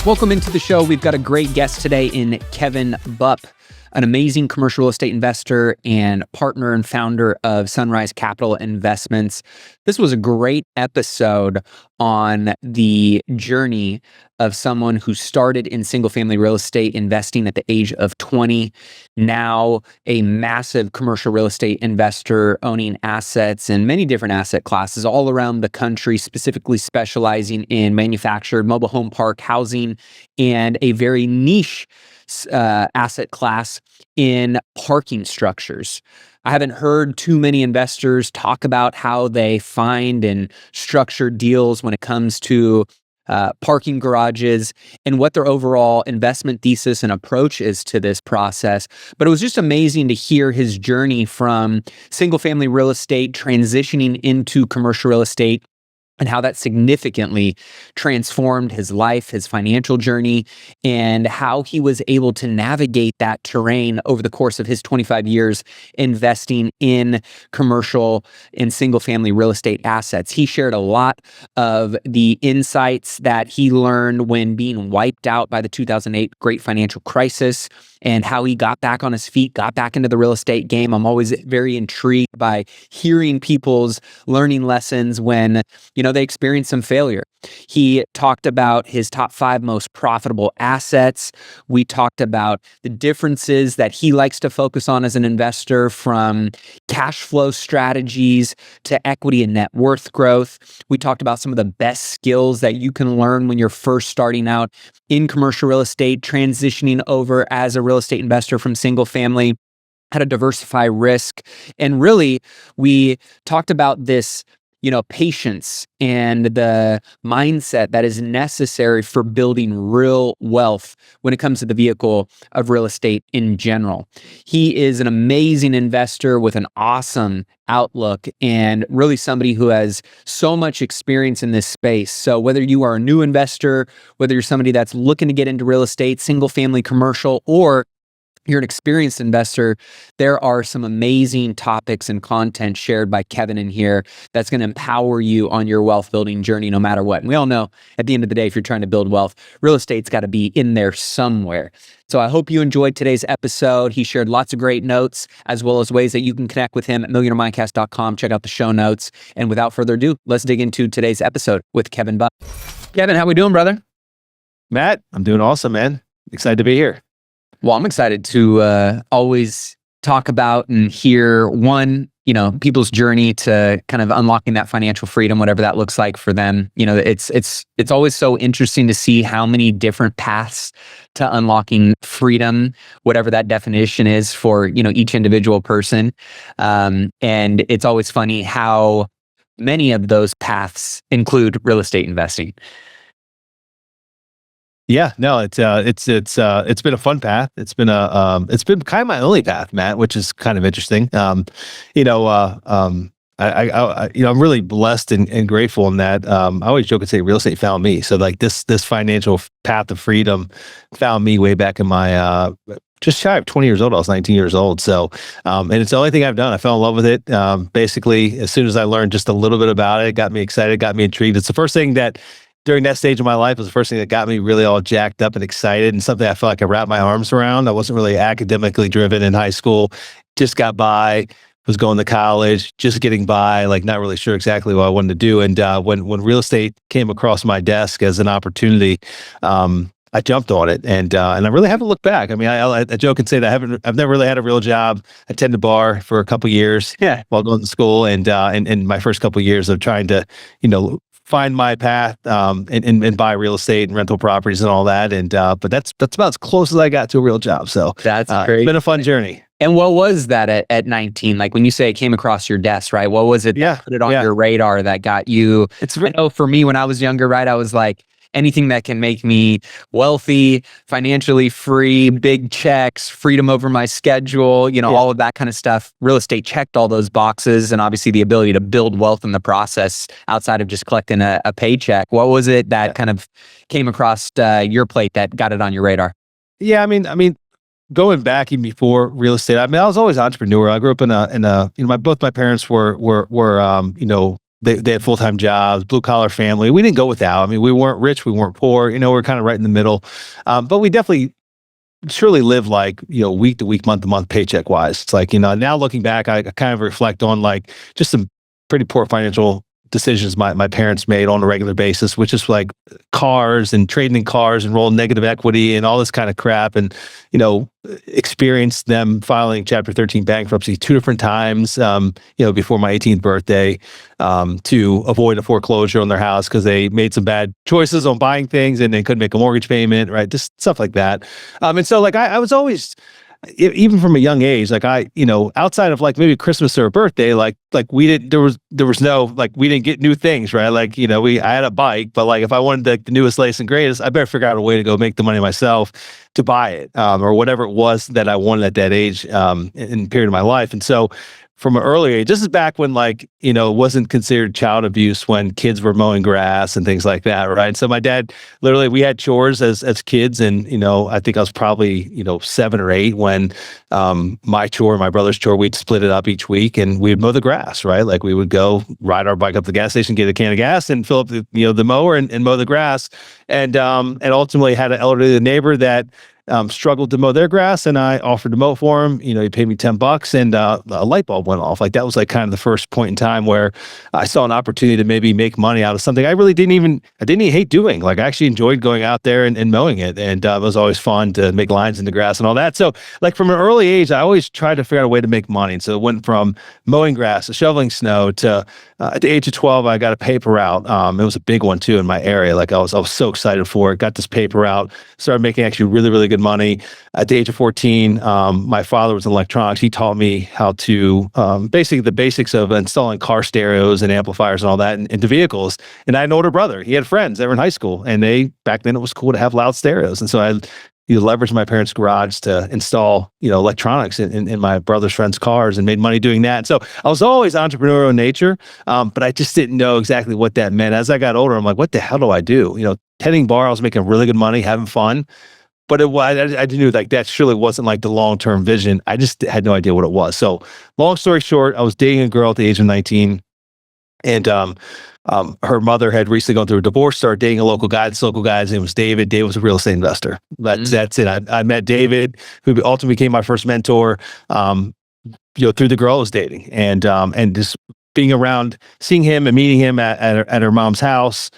Welcome into the show. We've got a great guest today in Kevin Bupp, an amazing commercial real estate investor and partner and founder of Sunrise Capital Investments. This was a great episode on the journey of someone who started in single-family real estate investing at the age of 20, now a massive commercial real estate investor owning assets in many different asset classes all around the country, specifically specializing in manufactured mobile home park housing and a very niche asset class in parking structures. I haven't heard too many investors talk about how they find and structure deals when it comes to parking garages and what their overall investment thesis and approach is to this process. But it was just amazing to hear his journey from single family real estate transitioning into commercial real estate, and how that significantly transformed his life, his financial journey, and how he was able to navigate that terrain over the course of his 25 years investing in commercial and single-family real estate assets. He shared a lot of the insights that he learned when being wiped out by the 2008 Great Financial Crisis, and how he got back on his feet, got back into the real estate game. I'm always very intrigued by hearing people's learning lessons when, they experience some failure. He talked about his top 5 most profitable assets. We talked about the differences that he likes to focus on as an investor, from cash flow strategies to equity and net worth growth. We talked about some of the best skills that you can learn when you're first starting out in commercial real estate, transitioning over as a real estate investor from single family, how to diversify risk. And really, we talked about this patience and the mindset that is necessary for building real wealth when it comes to the vehicle of real estate in general. He is an amazing investor with an awesome outlook and really somebody who has so much experience in this space. So whether you are a new investor, whether you're somebody that's looking to get into real estate, single family, commercial, or you're an experienced investor, there are some amazing topics and content shared by Kevin in here that's going to empower you on your wealth building journey no matter what. And we all know at the end of the day, if you're trying to build wealth, real estate's got to be in there somewhere. So I hope you enjoyed today's episode. He shared lots of great notes, as well as ways that you can connect with him at millionaireMindcast.com. Check out the show notes. And without further ado, let's dig into today's episode with Kevin Bupp. Kevin, how we doing, brother? Matt, I'm doing awesome, man. Excited to be here. Well, I'm excited to always talk about and hear people's journey to kind of unlocking that financial freedom, whatever that looks like for them. It's always so interesting to see how many different paths to unlocking freedom, whatever that definition is for, each individual person. And it's always funny how many of those paths include real estate investing. Yeah, no, it's been a fun path. It's been kind of my only path, Matt, which is kind of interesting. I'm really blessed and grateful in that. I always joke and say real estate found me. So like this financial path of freedom found me way back in my just shy of 20 years old. I was 19 years old. So, and it's the only thing I've done. I fell in love with it. Basically, as soon as I learned just a little bit about it, it got me excited, got me intrigued. It's the first thing that during that stage of my life was the first thing that got me really all jacked up and excited, and something I felt like I wrapped my arms around. I wasn't really academically driven in high school, just got by, was going to college, just getting by, like not really sure exactly what I wanted to do. And when real estate came across my desk as an opportunity, I jumped on it, and I really haven't looked back. I mean, I joke and say that I've never really had a real job. I attended a bar for a couple years while going to school, and my first couple of years of trying to, find my path and buy real estate and rental properties and all that. And but that's about as close as I got to a real job. So that's great. It's been a fun journey. And what was that at 19? Like when you say it came across your desk, right? What was it that put it on your radar that got you? I know for me, when I was younger, right, I was like, anything that can make me wealthy, financially free, big checks, freedom over my schedule, all of that kind of stuff. Real estate checked all those boxes, and obviously the ability to build wealth in the process outside of just collecting a paycheck. What was it that kind of came across your plate that got it on your radar? Yeah, I mean, going back even before real estate, I was always an entrepreneur. I grew up in a both my parents were they had full-time jobs, blue collar family. We didn't go without. I mean, we weren't rich, we weren't poor. We're kind of right in the middle. But we definitely surely live like, week to week, month to month, paycheck wise. It's like, now looking back, I kind of reflect on like just some pretty poor financial decisions my parents made on a regular basis, which is like cars and trading in cars and rolling negative equity and all this kind of crap. And, experienced them filing Chapter 13 bankruptcy 2 different times, before my 18th birthday, to avoid a foreclosure on their house because they made some bad choices on buying things and they couldn't make a mortgage payment, right? Just stuff like that. And so like I was always, even from a young age, like outside of like maybe Christmas or a birthday, like we didn't, there was no, like we didn't get new things, right? Like, I had a bike, but like if I wanted the newest, latest and greatest, I better figure out a way to go make the money myself to buy it, or whatever it was that I wanted at that age, in the period of my life. And so from an early age, this is back when it wasn't considered child abuse when kids were mowing grass and things like that, right? So my dad, literally, we had chores as kids, and I think I was probably 7 or 8 when my chore, my brother's chore, we'd split it up each week and we'd mow the grass, right? Like we would go ride our bike up to the gas station, get a can of gas, and fill up the mower and mow the grass, and ultimately had an elderly neighbor that struggled to mow their grass, and I offered to mow for him. He paid me $10, and a light bulb went off. Like that was like kind of the first point in time where I saw an opportunity to maybe make money out of something I really didn't even hate doing. Like I actually enjoyed going out there and mowing it, and it was always fun to make lines in the grass and all that. So like from an early age, I always tried to figure out a way to make money. And so it went from mowing grass to shoveling snow to at the age of 12, I got a paper route. It was a big one too in my area. Like I was so excited for it. Got this paper route, started making actually really, really good money. At the age of 14, my father was in electronics. He taught me how to basically the basics of installing car stereos and amplifiers and all that into vehicles. And I had an older brother. He had friends that were in high school, and back then it was cool to have loud stereos. And so I leveraged my parents' garage to install, electronics in my brother's friends' cars and made money doing that. So I was always entrepreneurial in nature, but I just didn't know exactly what that meant. As I got older, I'm like, what the hell do I do? Tending bar, I was making really good money, having fun. But I knew like that surely wasn't like the long-term vision. I just had no idea what it was. So long story short, I was dating a girl at the age of 19, and her mother had recently gone through a divorce, started dating a local guy. This local guy's name was David. David was a real estate investor. That's it. I met David, who ultimately became my first mentor, through the girl I was dating. And just being around, seeing him and meeting him at her mom's house.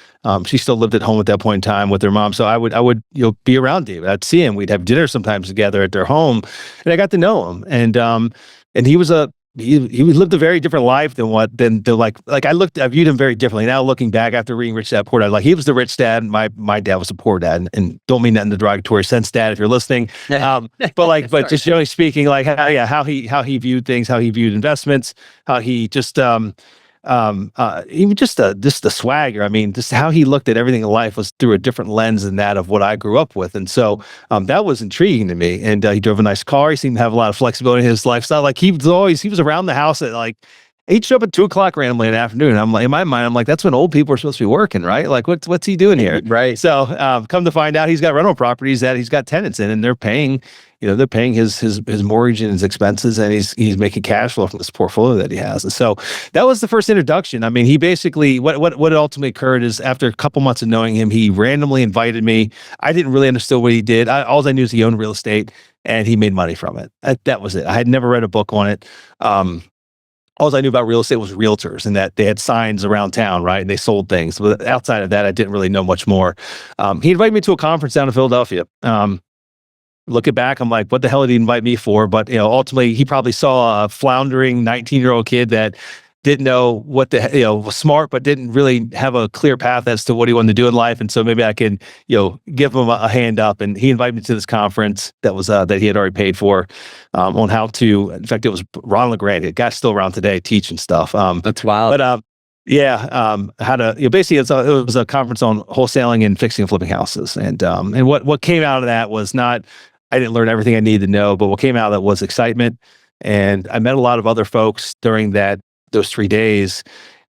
She still lived at home at that point in time with her mom. So I would be around David. I'd see him. We'd have dinner sometimes together at their home, and I got to know him. And he was he lived a very different life than I viewed him very differently. Now looking back after reading Rich Dad Poor Dad, like he was the rich dad, and my dad was a poor dad, and don't mean that in the derogatory sense, Dad, if you're listening. But just generally speaking, like how he viewed things, how he viewed investments, how he just even just the swagger. I mean, just how he looked at everything in life was through a different lens than that of what I grew up with. And so that was intriguing to me. And he drove a nice car. He seemed to have a lot of flexibility in his lifestyle. Like he was around the house at like, he'd show up at 2:00 randomly in the afternoon. I'm like, in my mind, I'm like, that's when old people are supposed to be working, right? Like what's he doing here? Right. So come to find out, he's got rental properties that he's got tenants in, and they're paying his mortgage and his expenses, and he's making cash flow from this portfolio that he has. And so that was the first introduction. I mean, he basically, what ultimately occurred is after a couple months of knowing him, he randomly invited me. I didn't really understand what he did. All I knew is he owned real estate and he made money from it. That was it. I had never read a book on it. All I knew about real estate was realtors and that they had signs around town, right? And they sold things. But outside of that, I didn't really know much more. He invited me to a conference down in Philadelphia. Looking back, I'm like, what the hell did he invite me for? But ultimately, he probably saw a floundering 19-year-old kid that didn't know was smart, but didn't really have a clear path as to what he wanted to do in life. And so maybe I could, give him a hand up. And he invited me to this conference that was that he had already paid for, on how to. In fact, it was Ron LeGrand. The guy's still around today teaching stuff. That's wild. But how to basically it was a conference on wholesaling and fixing and flipping houses. And what came out of that was not. I didn't learn everything I needed to know, but what came out of that was excitement. And I met a lot of other folks during those 3 days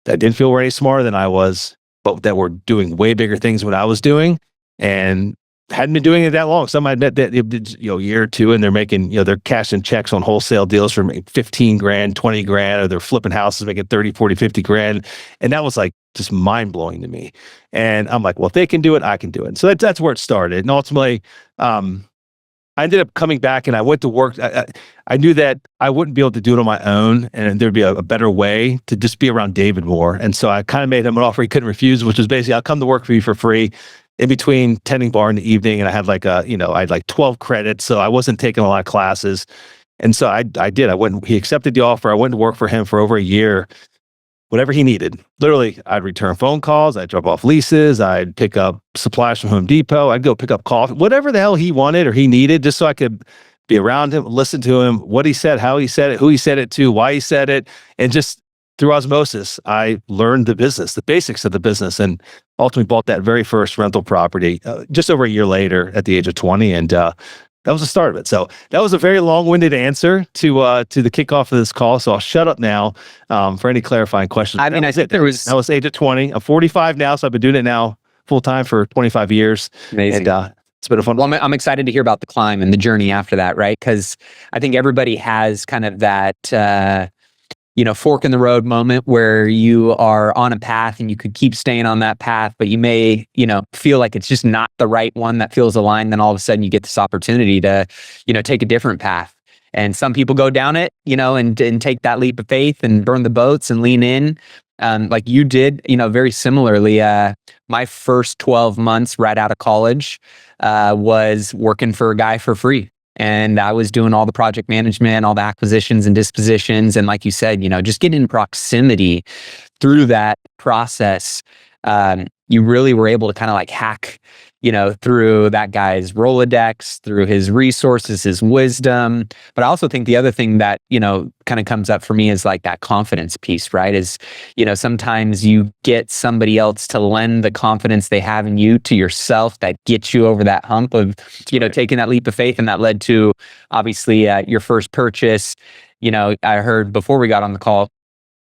that didn't feel any smarter than I was, but that were doing way bigger things than what I was doing. And hadn't been doing it that long. Some I met that, a year or two, and they're making, they're cashing checks on wholesale deals for 15 grand, 20 grand, or they're flipping houses, making 30, 40, 50 grand. And that was like just mind blowing to me. And I'm like, well, if they can do it, I can do it. So that's where it started. And ultimately, I ended up coming back and I went to work. I knew that I wouldn't be able to do it on my own, and there'd be a better way to just be around David more. And so I kind of made him an offer he couldn't refuse, which was basically, I'll come to work for you for free in between tending bar in the evening. And I had like I had like 12 credits. So I wasn't taking a lot of classes. And so I did. He accepted the offer. I went to work for him for over a year. Whatever he needed. Literally, I'd return phone calls, I'd drop off leases, I'd pick up supplies from Home Depot, I'd go pick up coffee, whatever the hell he wanted or he needed, just so I could be around him, listen to him, what he said, how he said it, who he said it to, why he said it. And just through osmosis, I learned the business, the basics of the business, and ultimately bought that very first rental property just over a year later at the age of 20. And that was the start of it. So that was a very long-winded answer to the kickoff of this call. So I'll shut up now for any clarifying questions. I mean, I think I was age of 20. I'm 45 now, so I've been doing it now full time for 25 years. Amazing. And it's been a fun. Well, I'm excited to hear about the climb and the journey after that, right? Because I think everybody has kind of that fork in the road moment where you are on a path and you could keep staying on that path, but you may, feel like it's just not the right one that feels aligned. Then all of a sudden you get this opportunity to, take a different path. And some people go down it, and take that leap of faith and burn the boats and lean in. Like you did, very similarly. My first 12 months right out of college was working for a guy for free. And I was doing all the project management, all the acquisitions and dispositions. And like you said, just getting in proximity through that process, you really were able to kind of like hack, through that guy's Rolodex, through his resources, his wisdom. But I also think the other thing that, kind of comes up for me is like that confidence piece, right? Is, sometimes you get somebody else to lend the confidence they have in you to yourself that gets you over that hump of, taking that leap of faith. And that led to obviously your first purchase. I heard before we got on the call,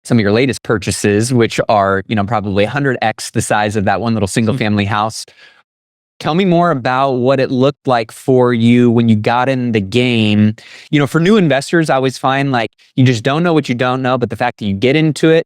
some of your latest purchases, which are, probably 100x the size of that one little single family house. Tell me more about what it looked like for you when you got in the game. For new investors, I always find like you just don't know what you don't know, but the fact that you get into it,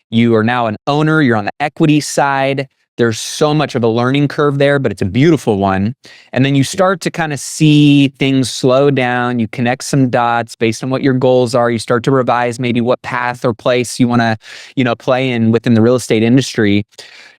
you are now an owner, you're on the equity side. There's so much of a learning curve there, but it's a beautiful one. And then you start to kind of see things slow down. You connect some dots based on what your goals are. You start to revise maybe what path or place you want to, play in within the real estate industry.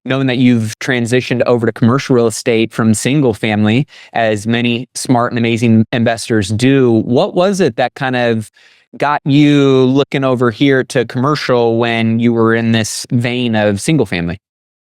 Knowing that you've transitioned over to commercial real estate from single family, as many smart and amazing investors do, what was it that kind of got you looking over here to commercial when you were in this vein of single family?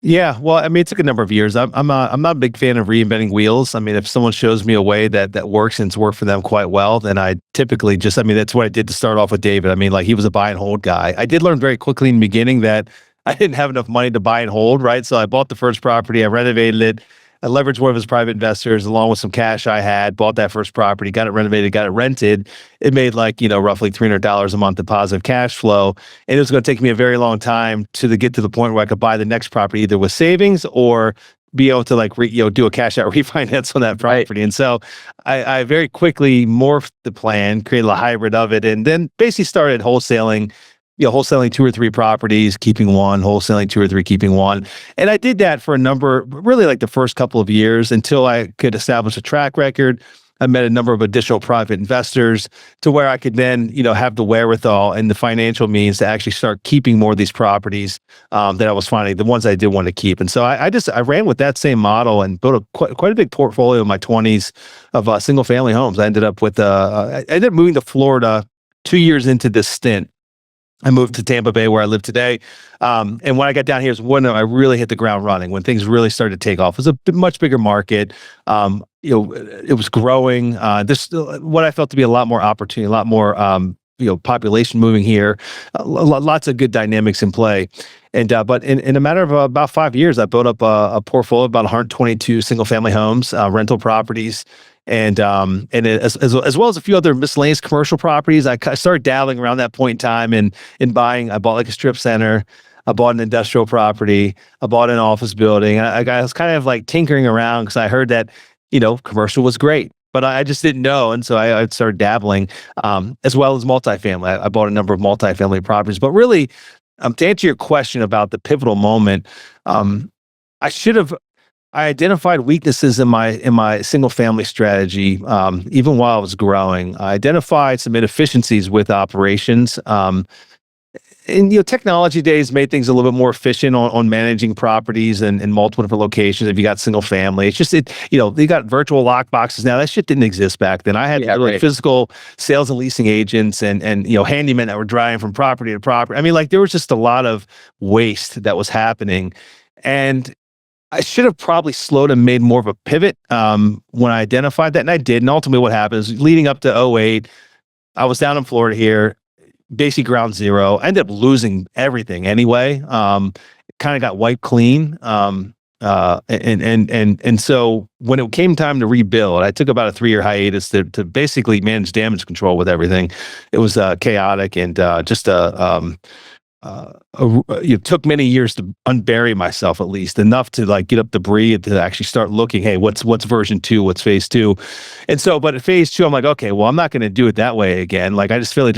Yeah, well, I mean, it took a number of years. I'm not a big fan of reinventing wheels. I mean, if someone shows me a way that works and it's worked for them quite well, then I typically that's what I did to start off with David. I mean, like he was a buy and hold guy. I did learn very quickly in the beginning that I didn't have enough money to buy and hold, right? So I bought the first property, I renovated it, I leveraged one of his private investors along with some cash I had, bought that first property, got it renovated, got it rented. It made like, roughly $300 a month in positive cash flow. And it was going to take me a very long time to get to the point where I could buy the next property either with savings or be able to like, do a cash out refinance on that property. Right. And so I very quickly morphed the plan, created a hybrid of it, and then basically started wholesaling. Wholesaling 2 or 3 properties, keeping one, wholesaling 2 or 3, keeping one. And I did that for really like the first couple of years until I could establish a track record. I met a number of additional private investors to where I could then, have the wherewithal and the financial means to actually start keeping more of these properties that I was finding, the ones I did want to keep. And so I ran with that same model and built quite a big portfolio in my 20s of single family homes. I ended up moving to Florida 2 years into this stint. I moved to Tampa Bay where I live today. And when I got down here is when I really hit the ground running, when things really started to take off. It was a much bigger market. It was growing. What I felt to be a lot more opportunity, a lot more, population moving here, lots of good dynamics in play. And, but in a matter of about 5 years, I built up a portfolio of about 122 single family homes, rental properties. And as well as a few other miscellaneous commercial properties. I started dabbling around that point in time and in buying. I bought like a strip center. I bought an industrial property. I bought an office building. I was kind of like tinkering around because I heard that, commercial was great. But I just didn't know, and so I started dabbling, as well as multifamily. I bought a number of multifamily properties, but really, to answer your question about the pivotal moment, I should have. I identified weaknesses in my single family strategy, even while I was growing. I identified some inefficiencies with operations. And technology days made things a little bit more efficient on managing properties and in multiple different locations. If you got single family, it's just they got virtual lock boxes now. That shit didn't exist back then. I had right. physical sales and leasing agents and handymen that were driving from property to property. I mean, like there was just a lot of waste that was happening, and I should have probably slowed and made more of a pivot when I identified that, and I did. And ultimately, what happened is leading up to '08, I was down in Florida here, basically ground zero. I ended up losing everything anyway. Kind of got wiped clean. And so when it came time to rebuild, I took about a 3-year hiatus to basically manage damage control with everything. It was chaotic and it took many years to unbury myself, at least enough to like get up debris to actually start looking, hey, what's version 2, what's phase 2. And so, but at phase 2, I'm like, okay, well, I'm not going to do it that way again. Like, I just feel like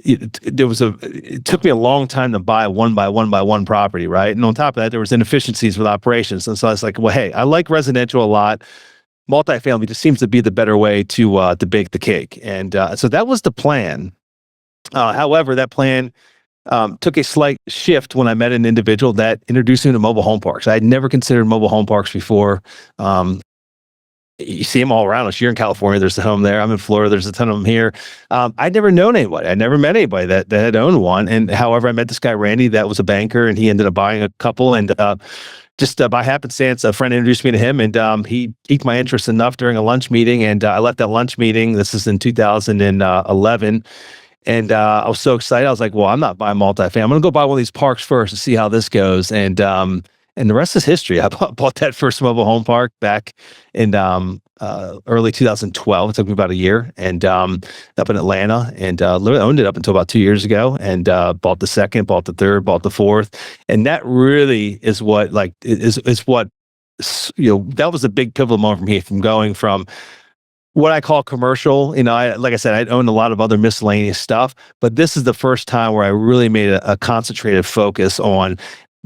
it took me a long time to buy one by one property. Right. And on top of that, there was inefficiencies with operations. And so I was like, well, hey, I like residential a lot. Multifamily just seems to be the better way to bake the cake. And so that was the plan. However, that plan took a slight shift when I met an individual that introduced me to mobile home parks. I had never considered mobile home parks before. You see them all around us. You're in California, there's a home there. I'm in Florida, there's a ton of them here. I'd never known anybody. I never met anybody that had owned one. And however, I met this guy, Randy, that was a banker, and he ended up buying a couple. And just by happenstance, a friend introduced me to him, and he piqued my interest enough during a lunch meeting. And I left that lunch meeting. This is in 2011. And I was so excited. I was like, well, I'm not buying multifamily. I'm going to go buy one of these parks first and see how this goes. And the rest is history. I bought that first mobile home park back in early 2012. It took me about a year, and up in Atlanta, and literally owned it up until about 2 years ago, and bought the second, bought the third, bought the fourth. And that really is what that was a big pivotal moment for me, from going from what I call commercial. Like I said, I'd owned a lot of other miscellaneous stuff, but this is the first time where I really made a concentrated focus on,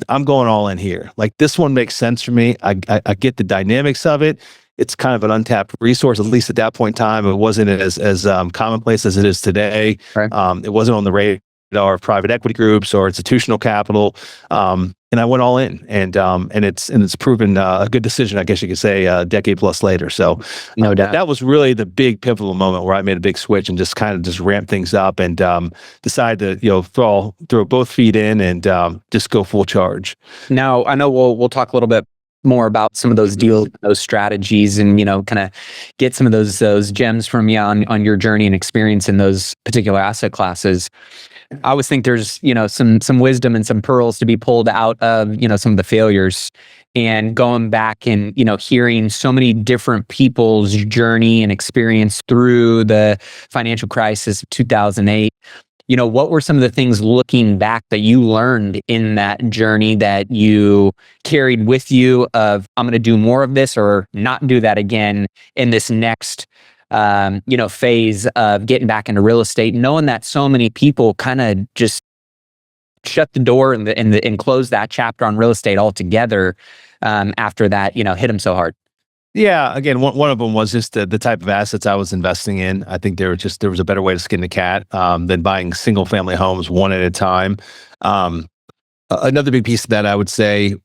I'm going all in here. Like, this one makes sense for me. I get the dynamics of it. It's kind of an untapped resource, at least at that point in time. It wasn't as commonplace as it is today. Right. It wasn't on the radar of private equity groups or institutional capital. And I went all in, and it's proven a good decision, I guess you could say, a decade plus later. So No doubt. that was really the big pivotal moment where I made a big switch and just kind of ramp things up, and decided to throw both feet in and just go full charge. Now, I know we'll talk a little bit more about some of those deals, those strategies, and kind of get some of those gems from you on your journey and experience in those particular asset classes. I always think there's some wisdom and some pearls to be pulled out of some of the failures, and going back and hearing so many different people's journey and experience through the financial crisis of 2008. What were some of the things looking back that you learned in that journey that you carried with you of, I'm going to do more of this or not do that again in this next phase of getting back into real estate, knowing that so many people kind of just shut the door and close that chapter on real estate altogether after that, hit them so hard? Yeah, again, one of them was just the type of assets I was investing in. I think there was a better way to skin the cat than buying single family homes one at a time. Another big piece of that, I would say,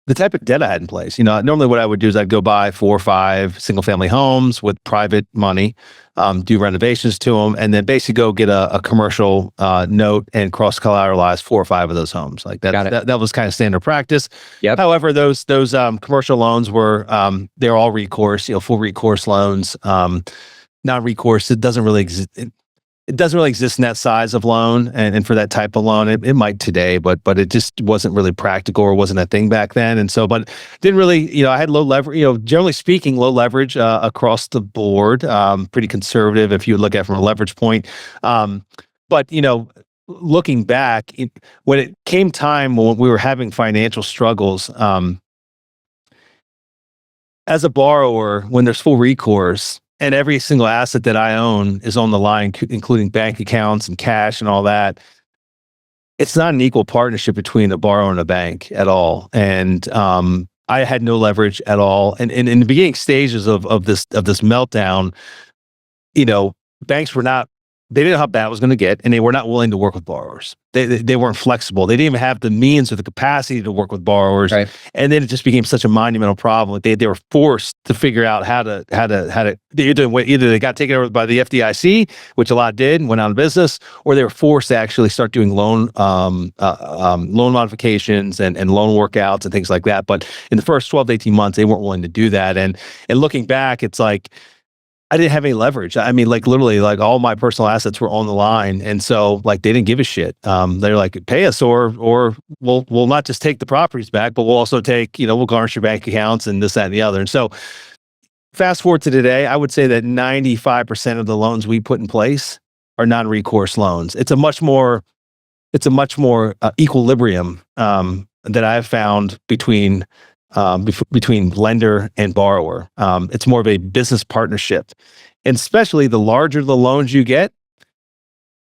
the type of debt I had in place. Normally what I would do is I'd go buy 4 or 5 single family homes with private money, do renovations to them, and then basically go get a commercial note and cross collateralize 4 or 5 of those homes. Like that was kind of standard practice. Yep. However, those commercial loans were they're all recourse, full recourse loans. Non-recourse, it doesn't really exist. It doesn't really exist in that size of loan, and for that type of loan, it might today, but it just wasn't really practical, or wasn't a thing back then. And so, but didn't really, I had low leverage, generally speaking, low leverage across the board, pretty conservative if you look at it from a leverage point. But looking back, when it came time when we were having financial struggles, as a borrower, when there's full recourse and every single asset that I own is on the line, including bank accounts and cash and all that, it's not an equal partnership between a borrower and a bank at all. And I had no leverage at all. And in the beginning stages of this meltdown, banks were not, they didn't know how bad it was going to get, and they were not willing to work with borrowers. They weren't flexible. They didn't even have the means or the capacity to work with borrowers. Right. And then it just became such a monumental problem. They were forced to figure out how to either they got taken over by the FDIC, which a lot did and went out of business, or they were forced to actually start doing loan modifications and loan workouts and things like that. But in the first 12 to 18 months, they weren't willing to do that. And looking back, it's like, I didn't have any leverage. I mean, like literally, like all my personal assets were on the line, and so like they didn't give a shit. They're like, pay us, or we'll not just take the properties back, but we'll also take, we'll garnish your bank accounts and this, that, and the other. And so, fast forward to today, I would say that 95% of the loans we put in place are non-recourse loans. It's a much more equilibrium that I've found between lender and borrower. It's more of a business partnership. And especially the larger the loans you get,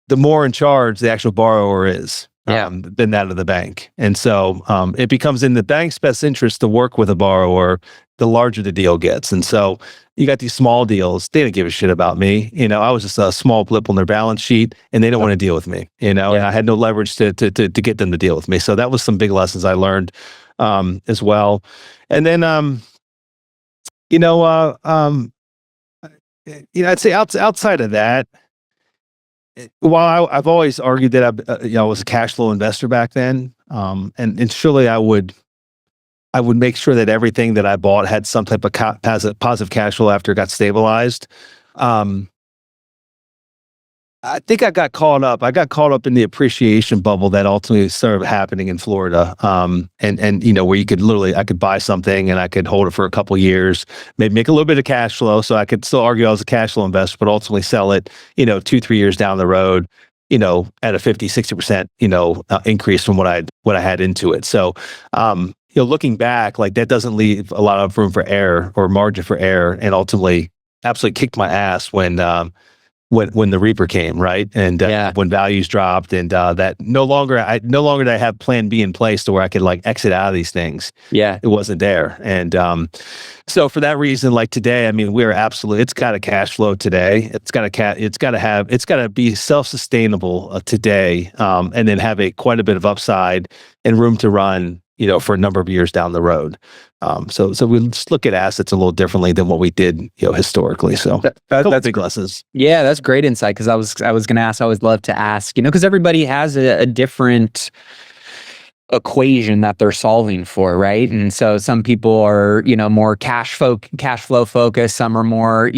the more in charge the actual borrower is than that of the bank. And so it becomes in the bank's best interest to work with a borrower the larger the deal gets. And so you got these small deals. They didn't give a shit about me. I was just a small blip on their balance sheet, and they don't want to deal with me. And I had no leverage to get them to deal with me. So that was some big lessons I learned as well. And then, I'd say outside of that, while I've always argued that I was a cash flow investor back then, and surely I would make sure that everything that I bought had some type of positive cash flow after it got stabilized. I think I got caught up. I got caught up in the appreciation bubble that ultimately started happening in Florida. Where you could I could buy something and I could hold it for a couple of years, maybe make a little bit of cash flow. So I could still argue I was a cash flow investor, but ultimately sell it, 2-3 years down the road, at a 50-60%, increase from what I had into it. So, looking back, like that doesn't leave a lot of room for error or margin for error, and ultimately absolutely kicked my ass when the Reaper came, right? And when values dropped, and that no longer did I have plan B in place to where I could like exit out of these things. Yeah, it wasn't there. And so for that reason, like today, I mean, it's got a cash flow today. It's got to be self-sustainable today, and then have quite a bit of upside and room to run, for a number of years down the road. So we just look at assets a little differently than what we did, historically. So that's big lessons. Yeah, that's great insight. Because I was going to ask. I always love to ask. Because everybody has a different equation that they're solving for, right? And so some people are, more cash flow focused. Some are more,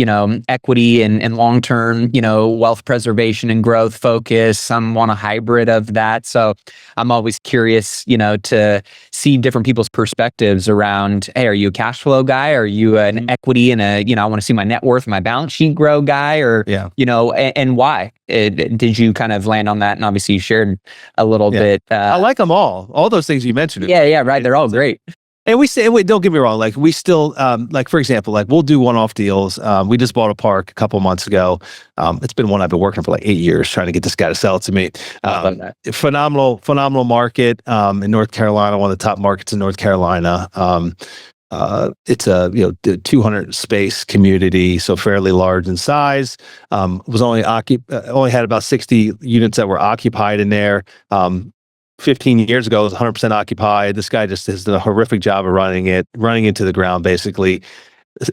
equity and long-term, wealth preservation and growth focused. Some want a hybrid of that. So I'm always curious, to see different people's perspectives around, hey, are you a cash flow guy? Are you an equity and I want to see my net worth and my balance sheet grow guy? Or, and why? Did you kind of land on that? And obviously you shared a little bit. I like them all those things you mentioned. Yeah, right. They're all great. And don't get me wrong, like we still, like for example, like we'll do one-off deals. We just bought a park a couple months ago. It's been one I've been working for like 8 years trying to get this guy to sell it to me. Phenomenal market in North Carolina, one of the top markets in North Carolina. It's a 200 space community, so fairly large in size. Was only had about 60 units that were occupied in there. 15 years ago, it was 100% occupied. This guy just has done a horrific job of running into the ground, basically.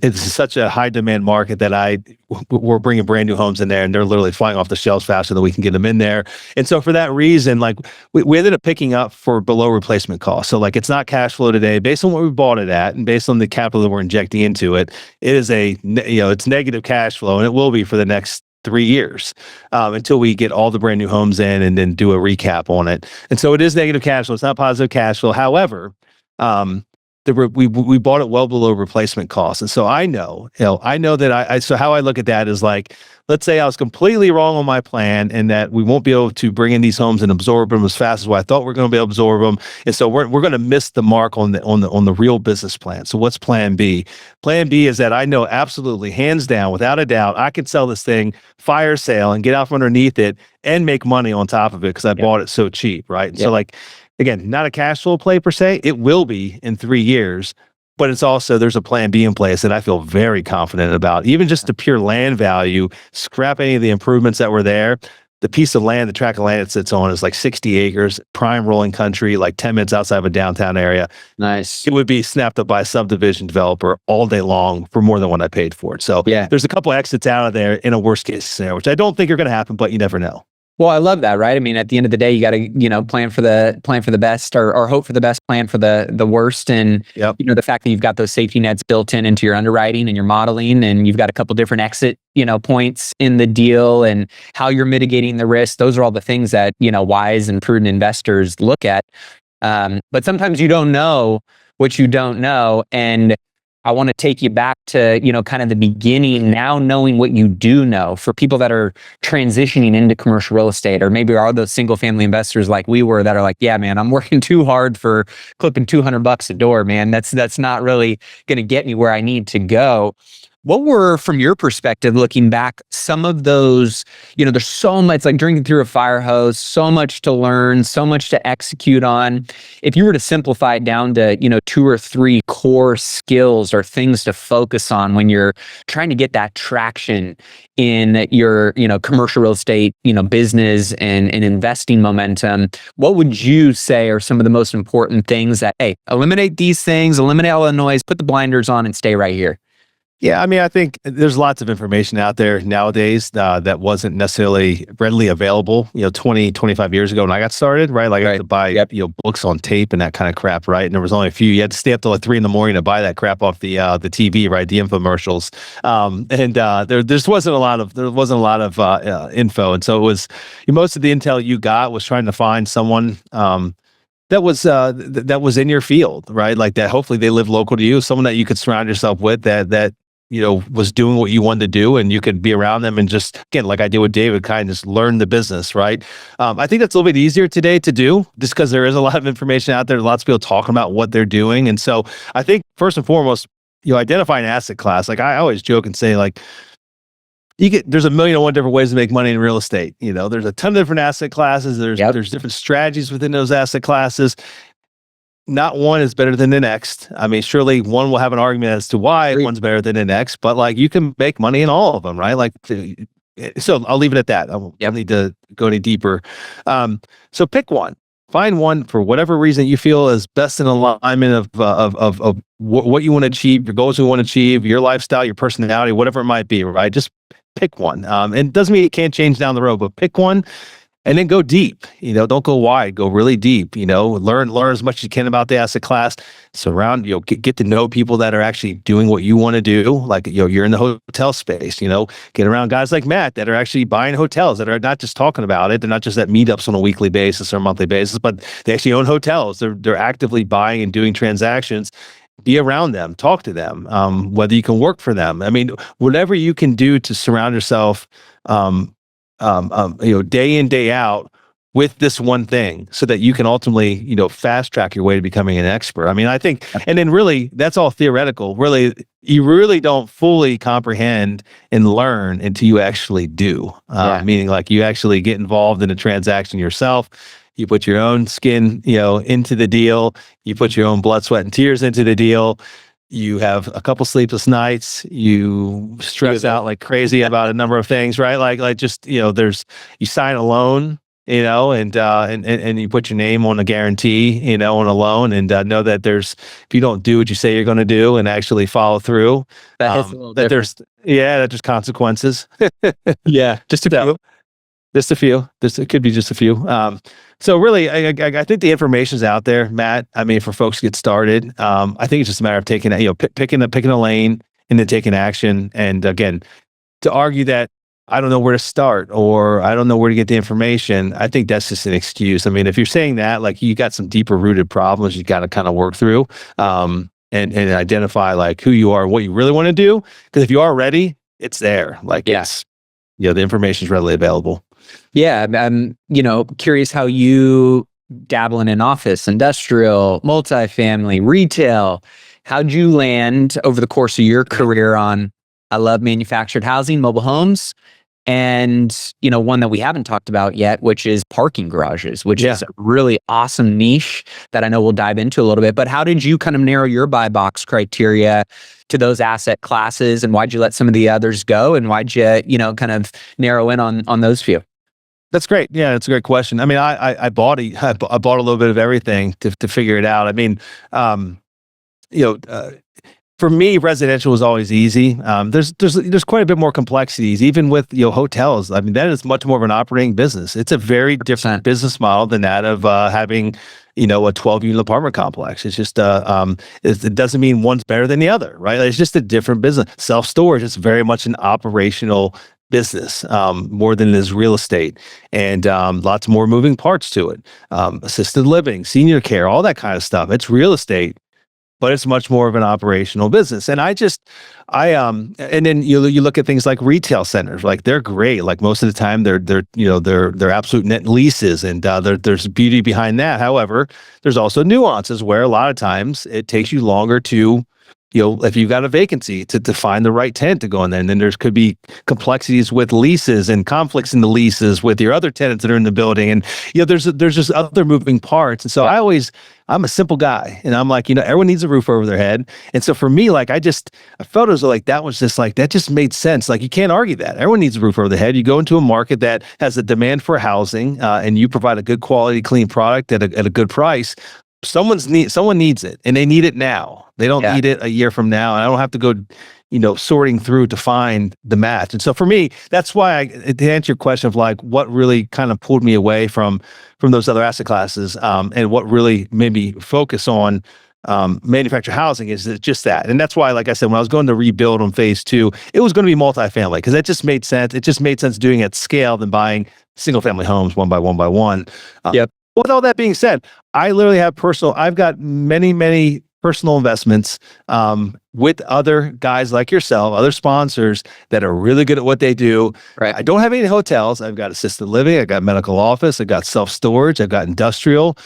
It's such a high demand market that we're bringing brand new homes in there, and they're literally flying off the shelves faster than we can get them in there. And so for that reason, like we ended up picking up for below replacement cost. So like it's not cash flow today based on what we bought it at, and based on the capital that we're injecting into it. It is it's negative cash flow, and it will be for the next 3 years until we get all the brand new homes in and then do a recap on it. And so it is negative cash flow. It's not positive cash flow. However, we bought it well below replacement cost. And so I know that so how I look at that is like, let's say I was completely wrong on my plan and that we won't be able to bring in these homes and absorb them as fast as what I thought we're going to be able to absorb them. And so we're going to miss the mark on the real business plan. So what's plan B? Plan B is that I know absolutely, hands down, without a doubt, I can sell this thing, fire sale, and get out from underneath it and make money on top of it because I bought it so cheap, right? So like, again, not a cash flow play per se. It will be in 3 years, but it's also, there's a plan B in place that I feel very confident about. Even just the pure land value, scrap any of the improvements that were there. The piece of land, the tract of land it sits on is like 60 acres, prime rolling country, like 10 minutes outside of a downtown area. Nice. It would be snapped up by a subdivision developer all day long for more than what I paid for it. So there's a couple exits out of there in a worst case scenario, which I don't think are going to happen, but you never know. Well, I love that, right? I mean, at the end of the day, you got to, plan for the best or hope for the best, plan for the worst. And, the fact that you've got those safety nets built into your underwriting and your modeling, and you've got a couple different exit, points in the deal and how you're mitigating the risk. Those are all the things that, wise and prudent investors look at. But sometimes you don't know what you don't know. And I want to take you back to, kind of the beginning, now knowing what you do know for people that are transitioning into commercial real estate, or maybe are those single family investors like we were that are like, yeah, man, I'm working too hard for clipping $200 a door, man. That's not really going to get me where I need to go. What were, from your perspective, looking back, some of those, there's so much, like drinking through a fire hose, so much to learn, so much to execute on. If you were to simplify it down to, 2 or 3 core skills or things to focus on when you're trying to get that traction in your, commercial real estate, business and investing momentum, what would you say are some of the most important things that, hey, eliminate these things, eliminate all the noise, put the blinders on and stay right here? Yeah, I mean, I think there's lots of information out there nowadays that wasn't necessarily readily available, 20, 25 years ago when I got started, right? Like I had to buy, books on tape and that kind of crap, right? And there was only a few. You had to stay up till like 3 a.m. to buy that crap off the TV, right? The infomercials. There just wasn't a lot of info. And so it was, most of the intel you got was trying to find someone that was in your field, right? Like that, hopefully they live local to you, someone that you could surround yourself with that was doing what you wanted to do, and you could be around them and just, again, like I did with David, kind of just learn the business, right? I think that's a little bit easier today to do just because there is a lot of information out there, lots of people talking about what they're doing. And so I think first and foremost, identify an asset class. Like I always joke and say, like, there's 1,000,001 different ways to make money in real estate. There's a ton of different asset classes. There's different strategies within those asset classes. Not one is better than the next. I mean, surely one will have an argument as to why one's better than the next, but like you can make money in all of them, right? Like, so I'll leave it at that. I don't need to go any deeper. So pick one. Find one for whatever reason you feel is best in alignment of what you want to achieve, your goals you want to achieve, your lifestyle, your personality, whatever it might be, right? Just pick one. And it doesn't mean it can't change down the road, but pick one. And then go deep, don't go wide, go really deep, learn as much as you can about the asset class, surround, get to know people that are actually doing what you want to do. Like, you're in the hotel space, get around guys like Matt that are actually buying hotels, that are not just talking about it. They're not just at meetups on a weekly basis or a monthly basis, but they actually own hotels. They're actively buying and doing transactions. Be around them, talk to them, whether you can work for them. I mean, whatever you can do to surround yourself, day in, day out with this one thing so that you can ultimately, fast track your way to becoming an expert. I mean, I think, and then really that's all theoretical. Really, you really don't fully comprehend and learn until you actually do. Meaning like you actually get involved in a transaction yourself. You put your own skin, into the deal. You put your own blood, sweat, and tears into the deal. You have a couple sleepless nights. You stress out like crazy about a number of things, right? Like just, you sign a loan, and you put your name on a guarantee, on a loan, and know that if you don't do what you say you're going to do and actually follow through, that there's consequences. Just a few. It could be just a few. So really, I think the information's out there, Matt. I mean, for folks to get started, I think it's just a matter of taking, picking a lane and then taking action. And again, to argue that I don't know where to start, or I don't know where to get the information. I think that's just an excuse. I mean, if you're saying that, like, you got some deeper rooted problems you got to kind of work through, and identify like who you are, what you really want to do. Because if you are ready, it's there. Like, it's, the information is readily available. Yeah. I'm, curious how you dabbling in office, industrial, multifamily, retail. How'd you land over the course of your career on, I love manufactured housing, mobile homes, and, one that we haven't talked about yet, which is parking garages, which is a really awesome niche that I know we'll dive into a little bit. But how did you kind of narrow your buy box criteria to those asset classes, and why'd you let some of the others go, and why'd you, kind of narrow in on those few? That's great. Yeah, it's a great question. I mean, I bought a little bit of everything to figure it out. I mean, for me, residential was always easy. There's quite a bit more complexities, even with hotels. I mean, that is much more of an operating business. It's a very different business model than that of having a 12-unit apartment complex. It's just it doesn't mean one's better than the other, right? It's just a different business. Self-storage is very much an operational business, more than it is real estate, and lots more moving parts to it. Assisted living, senior care, all that kind of stuff. It's real estate, but it's much more of an operational business. And and then you look at things like retail centers, like they're great. Like most of the time they're absolute net leases, and there's beauty behind that. However, there's also nuances where a lot of times it takes you longer to, if you've got a vacancy, to find the right tenant to go in there. And then could be complexities with leases and conflicts in the leases with your other tenants that are in the building. And, there's just other moving parts. And so I'm a simple guy, and I'm like, everyone needs a roof over their head. And so for me, like, I felt as though like that was just like, that just made sense. Like, you can't argue that. Everyone needs a roof over their head. You go into a market that has a demand for housing, and you provide a good quality, clean product at a good price. Someone needs it, and they need it now. They don't need it a year from now, and I don't have to go, sorting through to find the match. And so for me, that's why to answer your question of like what really kind of pulled me away from those other asset classes, and what really made me focus on manufactured housing is just that. And that's why, like I said, when I was going to rebuild on phase 2, it was going to be multifamily, because that just made sense. It just made sense doing it at scale than buying single family homes one by one by one. With all that being said, I literally have I've got many personal investments with other guys like yourself, other sponsors that are really good at what they do. Right. I don't have any hotels. I've got assisted living. I got medical office. I got self-storage. I've got industrial.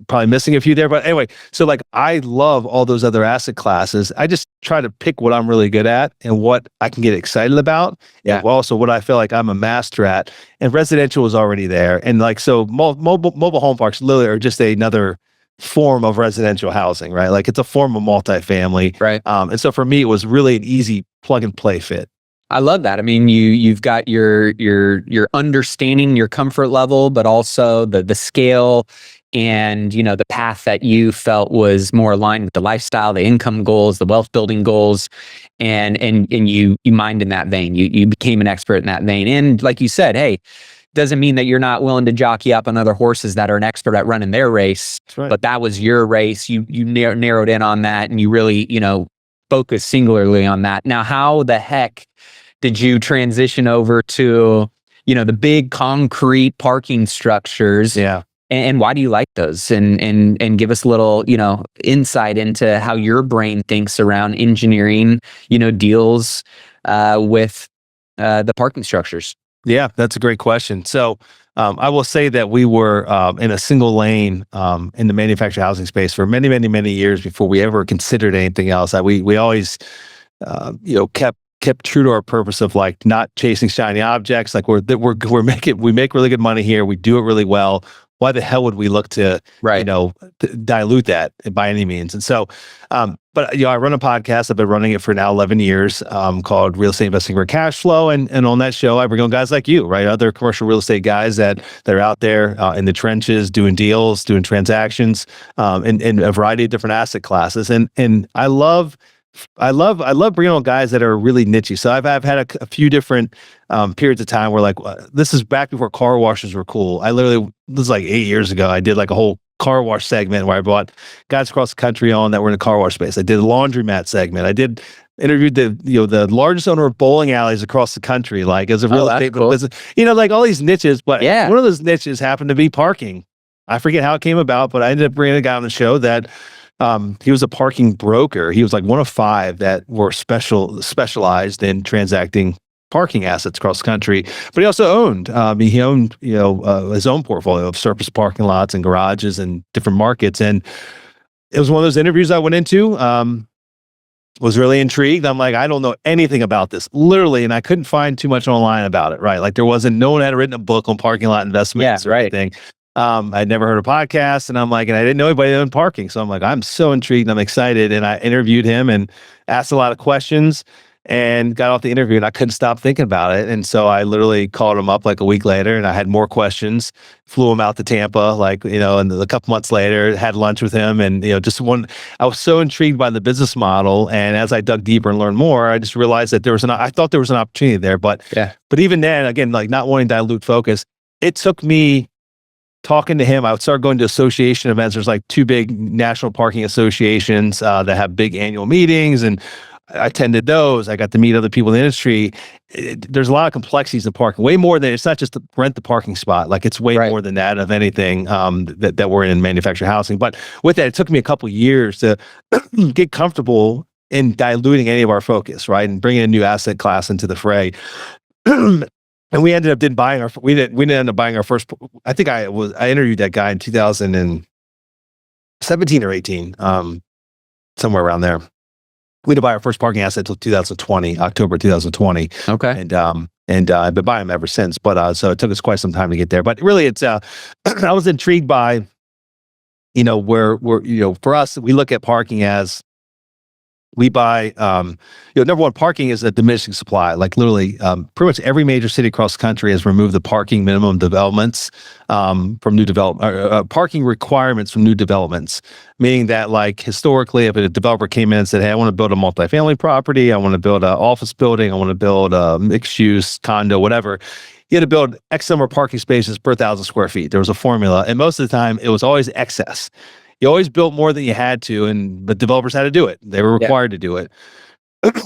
Probably missing a few there, but anyway, so like I love all those other asset classes. I just try to pick what I'm really good at and what I can get excited about, and also what I feel like I'm a master at. And residential is already there, and like so, mobile home parks literally are just another form of residential housing, right? Like it's a form of multifamily, right? And so for me, it was really an easy plug and play fit. I love that. I mean, you've got your understanding, your comfort level, but also the scale and the path that you felt was more aligned with the lifestyle, the income goals, the wealth building goals, and you mined in that vein. You became an expert in that vein. And like you said, hey, doesn't mean that you're not willing to jockey up on other horses that are an expert at running their race. That's right. But that was your race. You narrowed in on that, and you really focused singularly on that. Now, how the heck did you transition over to the big concrete parking structures? Yeah. And why do you like those? And give us a little, insight into how your brain thinks around engineering, deals with the parking structures. Yeah, that's a great question. So I will say that we were in a single lane in the manufactured housing space for many years before we ever considered anything else. We always, kept true to our purpose of like not chasing shiny objects. Like we make really good money here. We do it really well. Why the hell would we look to, dilute that by any means? And so, but I run a podcast. I've been running it for now 11 years, called Real Estate Investing for Cash Flow. And on that show, I bring on guys like you, right? Other commercial real estate guys that are out there in the trenches, doing deals, doing transactions, in a variety of different asset classes. And I love bringing on guys that are really niche. So I've had a few different periods of time where like this is back before car washes were cool. This is like 8 years ago. I did like a whole car wash segment where I brought guys across the country on that were in the car wash space. I did a laundromat segment. I did interviewed the largest owner of bowling alleys across the country, like as a real estate business, like all these niches. But one of those niches happened to be parking. I forget how it came about, but I ended up bringing a guy on the show that he was a parking broker. He was like one of 5 that were specialized in transacting parking assets across the country, but he also owned his own portfolio of surface parking lots and garages and different markets. And it was one of those interviews I went into, was really intrigued. I'm like, I don't know anything about this, literally, and I couldn't find too much online about it, right? Like no one had written a book on parking lot investments or anything. I'd never heard a podcast, and I didn't know anybody that owned parking. So I'm like, I'm so intrigued and I'm excited. And I interviewed him and asked a lot of questions and got off the interview, and I couldn't stop thinking about it. And so I literally called him up like a week later, and I had more questions, flew him out to Tampa, and a couple months later had lunch with him. And, I was so intrigued by the business model. And as I dug deeper and learned more, I just realized that I thought there was an opportunity there, but even then, again, like not wanting to dilute focus, it took me talking to him. I would start going to association events. There's like 2 big national parking associations that have big annual meetings, and I attended those. I got to meet other people in the industry. There's a lot of complexities in parking, way more than, it's not just to rent the parking spot. Like it's way more than that of anything that we're in manufactured housing. But with that, it took me a couple of years to get comfortable in diluting any of our focus, right? And bringing a new asset class into the fray. And we ended up we didn't end up buying our first, I think I interviewed that guy in 2017 or 18, somewhere around there. We didn't buy our first parking asset until 2020, October 2020. Okay. And I've been buying them ever since. But so it took us quite some time to get there. But really, it's I was intrigued by, where for us, we look at parking as we buy, number one, parking is a diminishing supply. Like literally, pretty much every major city across the country has removed the parking minimum developments from new development, parking requirements from new developments. Meaning that, like historically, if a developer came in and said, "Hey, I want to build a multifamily property, I want to build an office building, I want to build a mixed-use condo, whatever," you had to build X number of parking spaces per 1,000 square feet. There was a formula, and most of the time, it was always excess. You always built more than you had to, and the developers had to do it. They were required to do it.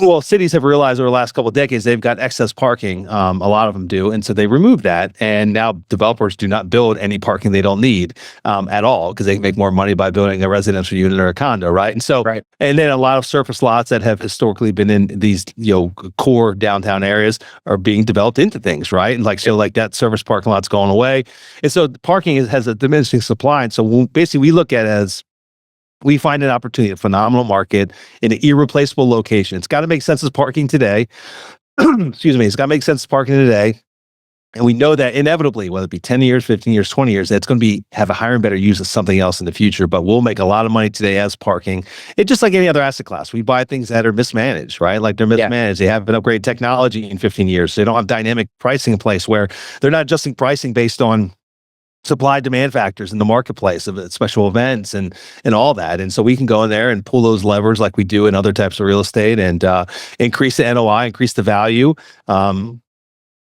Well, cities have realized over the last couple of decades, they've got excess parking. A lot of them do. And so they removed that. And now developers do not build any parking they don't need at all, because they can make more money by building a residential unit or a condo, right? And so, and then a lot of surface lots that have historically been in these, core downtown areas are being developed into things, right? And so that surface parking lot's going away. And so parking has a diminishing supply. And so basically we look at it as, we find an opportunity, a phenomenal market in an irreplaceable location. It's got to make sense as parking today. Excuse me. It's got to make sense as parking today. And we know that inevitably, whether it be 10 years, 15 years, 20 years, it's going to have a higher and better use of something else in the future. But we'll make a lot of money today as parking. It's just like any other asset class. We buy things that are mismanaged, right? Like they're mismanaged. They haven't upgraded technology in 15 years. So they don't have dynamic pricing in place where they're not adjusting pricing based on supply demand factors in the marketplace of special events and all that. And so we can go in there and pull those levers like we do in other types of real estate and increase the NOI, increase the value, and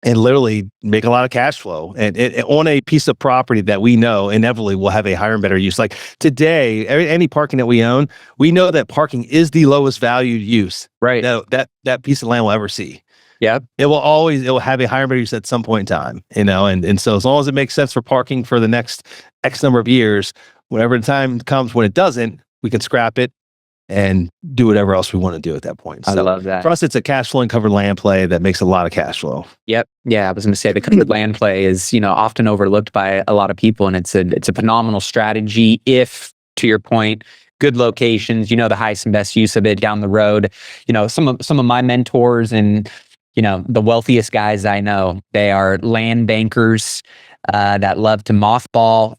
literally make a lot of cash flow and on a piece of property that we know inevitably will have a higher and better use. Like today, any parking that we own, we know that parking is the lowest valued use that piece of land will ever see. Yeah, it will have a higher use at some point in time, and so as long as it makes sense for parking for the next X number of years, whenever the time comes when it doesn't, we can scrap it and do whatever else we want to do at that point. So I love that. For us, it's a cash flow and covered land play that makes a lot of cash flow. Yep. Yeah, I was going to say the covered land play is, often overlooked by a lot of people, and it's a phenomenal strategy if, to your point, good locations, the highest and best use of it down the road. Some of my mentors and the wealthiest guys I know, they are land bankers that love to mothball,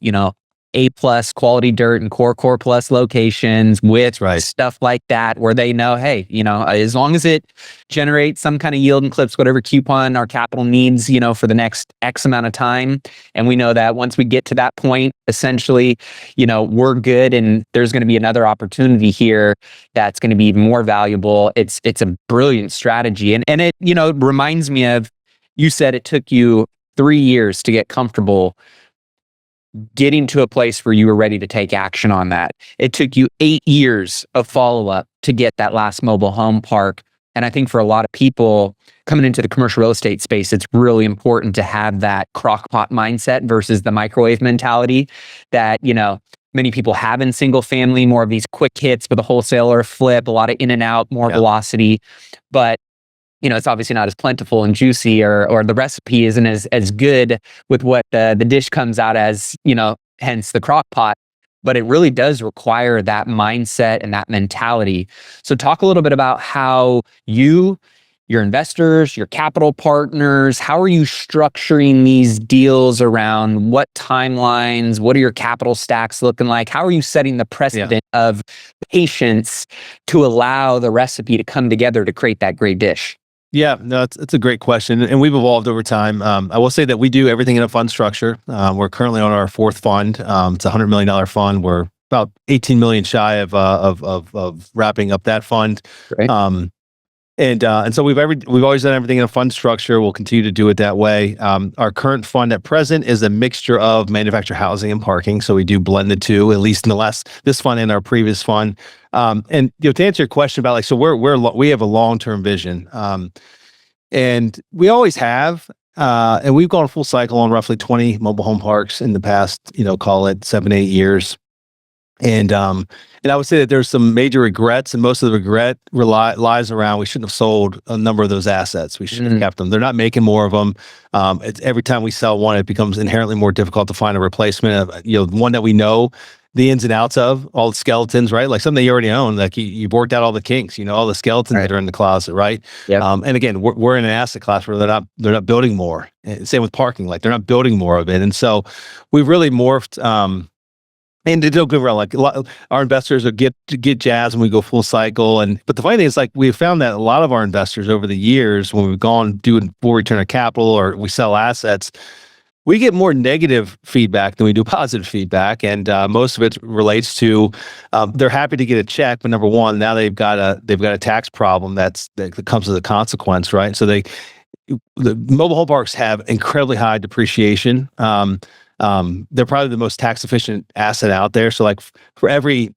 A+ quality dirt and core plus locations with stuff like that, where they know, hey, as long as it generates some kind of yield and clips whatever coupon our capital needs, for the next X amount of time. And we know that once we get to that point, essentially, we're good, and there's going to be another opportunity here that's going to be more valuable. It's a brilliant strategy. And it, reminds me of, you said it took you 3 years to get comfortable getting to a place where you were ready to take action on that. It took you 8 years of follow-up to get that last mobile home park. And I think for a lot of people coming into the commercial real estate space, it's really important to have that crock pot mindset versus the microwave mentality that, many people have in single family, more of these quick hits with a wholesaler flip, a lot of in and out, more velocity. But it's obviously not as plentiful and juicy, or the recipe isn't as good with what the dish comes out as, hence the crock pot. But it really does require that mindset and that mentality. So talk a little bit about how your investors, your capital partners, how are you structuring these deals around what timelines? What are your capital stacks looking like? How are you setting the precedent of patience to allow the recipe to come together to create that great dish? Yeah, no, it's a great question, and we've evolved over time. I will say that we do everything in a fund structure. We're currently on our fourth fund. It's a $100 million fund. We're about 18 million shy of wrapping up that fund. Great. And so we've always done everything in a fund structure. We'll continue to do it that way. Our current fund at present is a mixture of manufactured housing and parking. So we do blend the two, at least in this fund and our previous fund. And to answer your question about so we have a long-term vision, and we always have, and we've gone full cycle on roughly 20 mobile home parks in the past, call it 7-8 years. And I would say that there's some major regrets, and most of the regret lies around we shouldn't have sold a number of those assets. We should have kept them. They're not making more of them. Every time we sell one, it becomes inherently more difficult to find a replacement of one that we know the ins and outs of, all the skeletons, right? Like something you already own, like you've worked out all the kinks, all the skeletons that are in the closet, right? Yep. And again, we're in an asset class where they're not building more. And same with parking, like they're not building more of it. And so we've really morphed. And they don't go around like our investors get jazzed when we go full cycle. But the funny thing is, we've found that a lot of our investors over the years, when we've gone doing full return of capital or we sell assets, we get more negative feedback than we do positive feedback. And most of it relates to they're happy to get a check, but number one, now they've got a tax problem that comes as a consequence, right? So the mobile home parks have incredibly high depreciation. They're probably the most tax efficient asset out there. So for every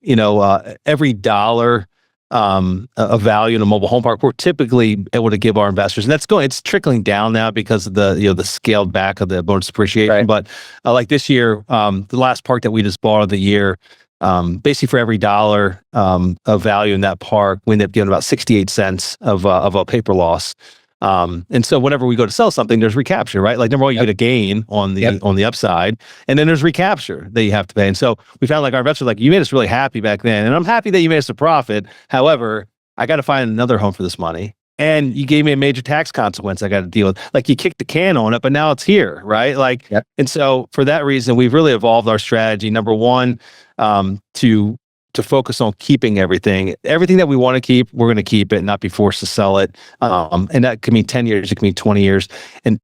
dollar of value in a mobile home park, we're typically able to give our investors, and it's trickling down now because of the scaled back of the bonus depreciation. Right. But like this year, the last park that we just bought of the year, basically for every dollar of value in that park, we end up getting about 68 cents of a paper loss. And so whenever we go to sell something, there's recapture, right? Like number one, you get a gain on the upside, and then there's recapture that you have to pay. And so we found our investors you made us really happy back then, and I'm happy that you made us a profit. However, I got to find another home for this money, and you gave me a major tax consequence I got to deal with. You kicked the can on it, but now it's here, right? And so for that reason, we've really evolved our strategy. Number one, to focus on keeping everything that we want to keep, we're going to keep it, not be forced to sell it. And that could mean 10 years, it could mean 20 years.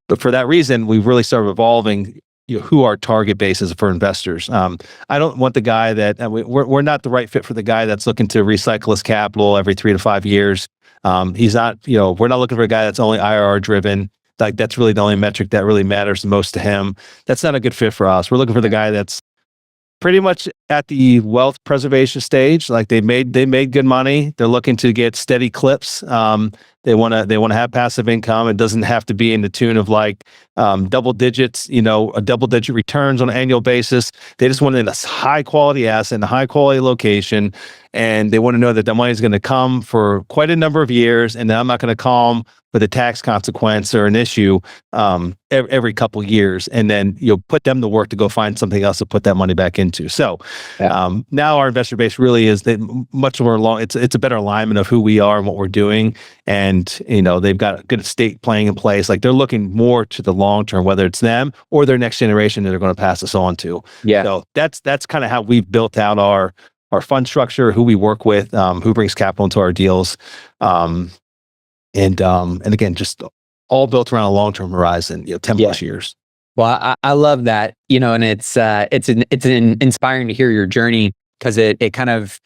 But for that reason, we've really started evolving who our target base is for investors. I don't want the guy that, we're not the right fit for the guy that's looking to recycle his capital every 3 to 5 years. He's not, we're not looking for a guy that's only IRR driven. That's really the only metric that really matters the most to him. That's not a good fit for us. We're looking for the guy that's pretty much at the wealth preservation stage. They made good money. They're looking to get steady clips. They want to have passive income. It doesn't have to be in the tune of double digits, a double digit returns on an annual basis. They just want a high quality asset in a high quality location, and they want to know that the money is going to come for quite a number of years, and that I'm not going to call them with a tax consequence or an issue every couple years, and then put them to work to go find something else to put that money back into. So now our investor base really is much more it's a better alignment of who we are and what we're doing, and they've got a good estate planning in place. They're looking more to the long term, whether it's them or their next generation that they're going to pass us on to. Yeah. So that's kind of how we've built out our fund structure, who we work with, who brings capital into our deals. And again, just all built around a long-term horizon, 10 plus years. Well, I love that, and it's inspiring to hear your journey, because it kind of,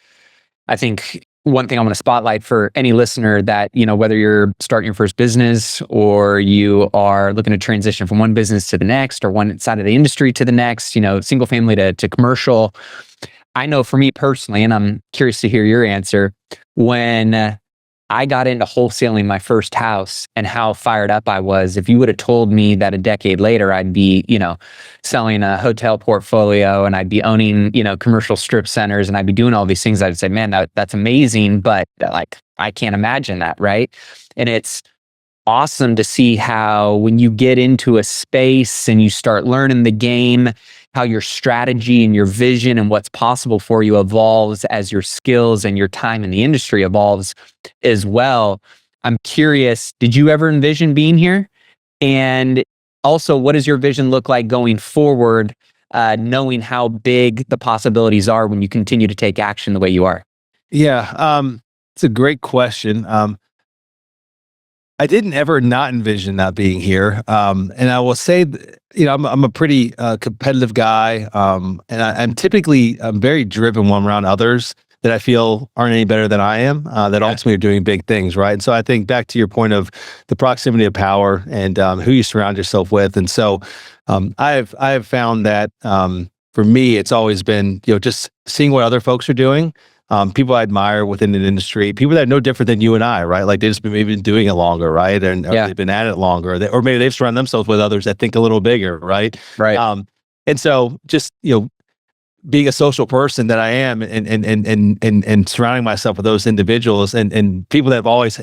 I think, one thing I want to spotlight for any listener that, whether you're starting your first business or you are looking to transition from one business to the next or one side of the industry to the next, single family to commercial. I know for me personally, and I'm curious to hear your answer, when I got into wholesaling my first house and how fired up I was. If you would have told me that a decade later I'd be, selling a hotel portfolio and I'd be owning, commercial strip centers and I'd be doing all these things, I'd say, man, that's amazing. But like, I can't imagine that, right? And it's awesome to see how when you get into a space and you start learning the game, how your strategy and your vision and what's possible for you evolves as your skills and your time in the industry evolves as well. I'm curious, did you ever envision being here? And also, what does your vision look like going forward, knowing how big the possibilities are when you continue to take action the way you are? Yeah, it's a great question. I didn't ever not envision not being here. And I will say, I'm a pretty competitive guy. And I'm typically very driven when I'm around others that I feel aren't any better than I am, that ultimately are doing big things, right? And so I think back to your point of the proximity of power and who you surround yourself with. And so I have found that for me, it's always been, just seeing what other folks are doing. People I admire within an industry, people that are no different than you and I, right? Like they just maybe been doing it longer, right? And they've been at it longer, or maybe they've surrounded themselves with others that think a little bigger, right? Right. And so just, being a social person that I am and surrounding myself with those individuals and people that have always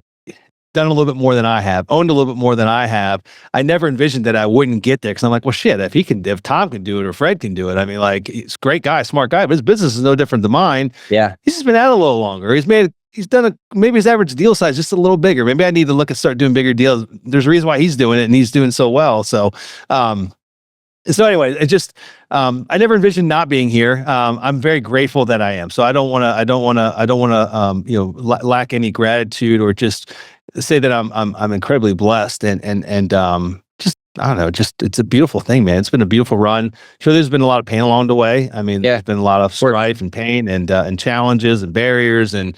done a little bit more than I have, owned a little bit more than I have. I never envisioned that I wouldn't get there because I'm like, well, shit, if Tom can do it or Fred can do it, I mean, like, he's a great guy, smart guy, but his business is no different than mine. Yeah. He's just been at it a little longer. He's done maybe his average deal size just a little bigger. Maybe I need to start doing bigger deals. There's a reason why he's doing it and he's doing so well. So anyway, it just, I never envisioned not being here. I'm very grateful that I am. So I don't want to, lack any gratitude or just say that I'm incredibly blessed and just, I don't know, just, it's a beautiful thing, man. It's been a beautiful run. Sure, there's been a lot of pain along the way. I mean, there's been a lot of strife and pain and challenges and barriers and